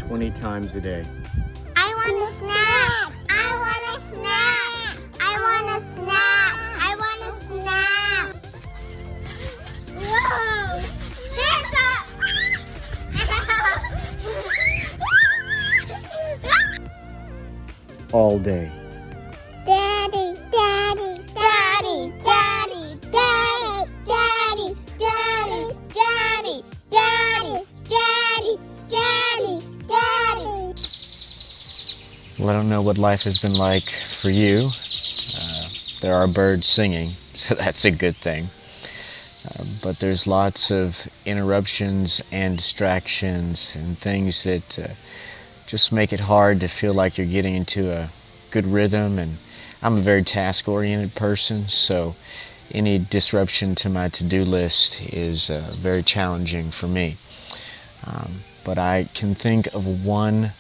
20 times a day? I want a snack. I want a snack. I want a snack. I want a snack. Whoa! There's a... All day. Daddy, daddy, daddy, daddy, daddy, daddy, daddy, daddy, daddy, daddy, daddy, daddy. Well, I don't know what life has been like for you. There are birds singing, so that's a good thing. But there's lots of interruptions and distractions and things that just make it hard to feel like you're getting into a good rhythm. And I'm a very task-oriented person, so any disruption to my to-do list is very challenging for me. But I can think of one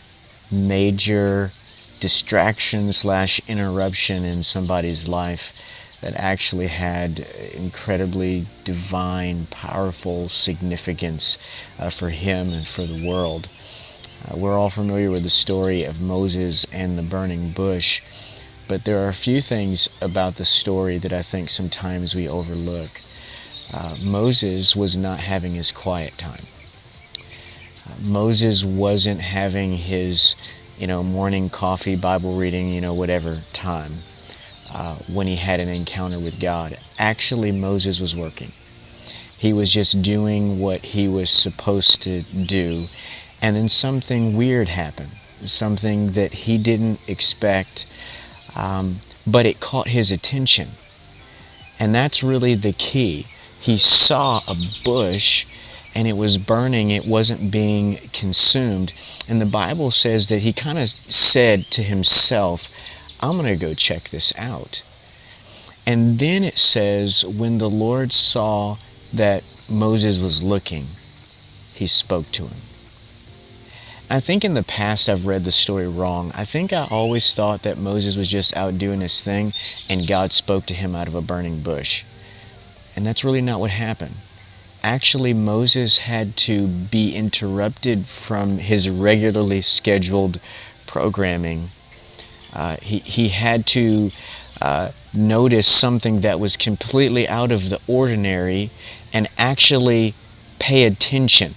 major distraction/interruption in somebody's life that actually had incredibly divine, powerful significance for him and for the world. We're all familiar with the story of Moses and the burning bush, but there are a few things about the story that I think sometimes we overlook. Moses was not having his quiet time. Moses wasn't having his, morning coffee, Bible reading, whatever time when he had an encounter with God. Actually, Moses was working. He was just doing what he was supposed to do, and then something weird happened, something that he didn't expect, but it caught his attention. And that's really the key. He saw a bush and it was burning, it wasn't being consumed. And the Bible says that he kind of said to himself, I'm going to go check this out. And then it says, when the Lord saw that Moses was looking, he spoke to him. I think in the past I've read the story wrong. I think I always thought that Moses was just out doing his thing and God spoke to him out of a burning bush. And that's really not what happened. Actually, Moses had to be interrupted from his regularly scheduled programming. He had to notice something that was completely out of the ordinary and actually pay attention.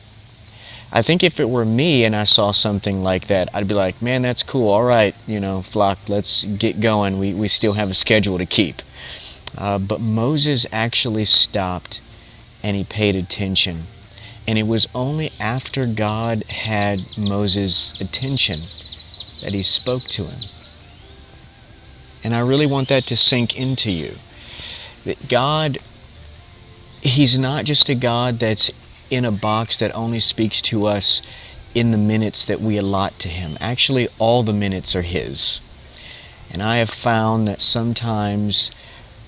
I think if it were me and I saw something like that, I'd be like, man, that's cool. All right, flock, let's get going. We still have a schedule to keep. But Moses actually stopped and he paid attention. And it was only after God had Moses' attention that he spoke to him. And I really want that to sink into you. That God, he's not just a God that's in a box that only speaks to us in the minutes that we allot to him. Actually, all the minutes are his. And I have found that sometimes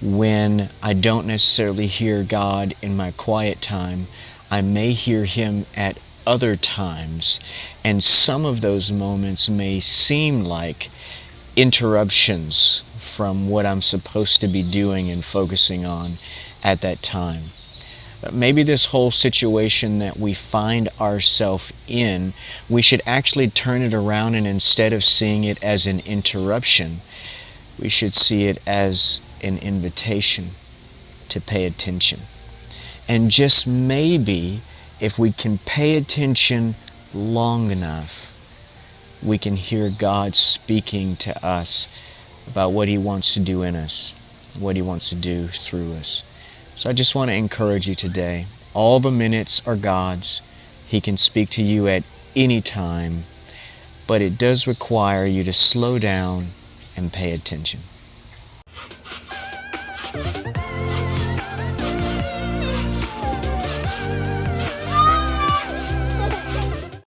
when I don't necessarily hear God in my quiet time, I may hear him at other times. And some of those moments may seem like interruptions from what I'm supposed to be doing and focusing on at that time. Maybe this whole situation that we find ourselves in, we should actually turn it around, and instead of seeing it as an interruption, we should see it as an invitation to pay attention. And just maybe, if we can pay attention long enough, we can hear God speaking to us about what he wants to do in us, what he wants to do through us. So I just want to encourage you today. All the minutes are God's. He can speak to you at any time, but it does require you to slow down and pay attention.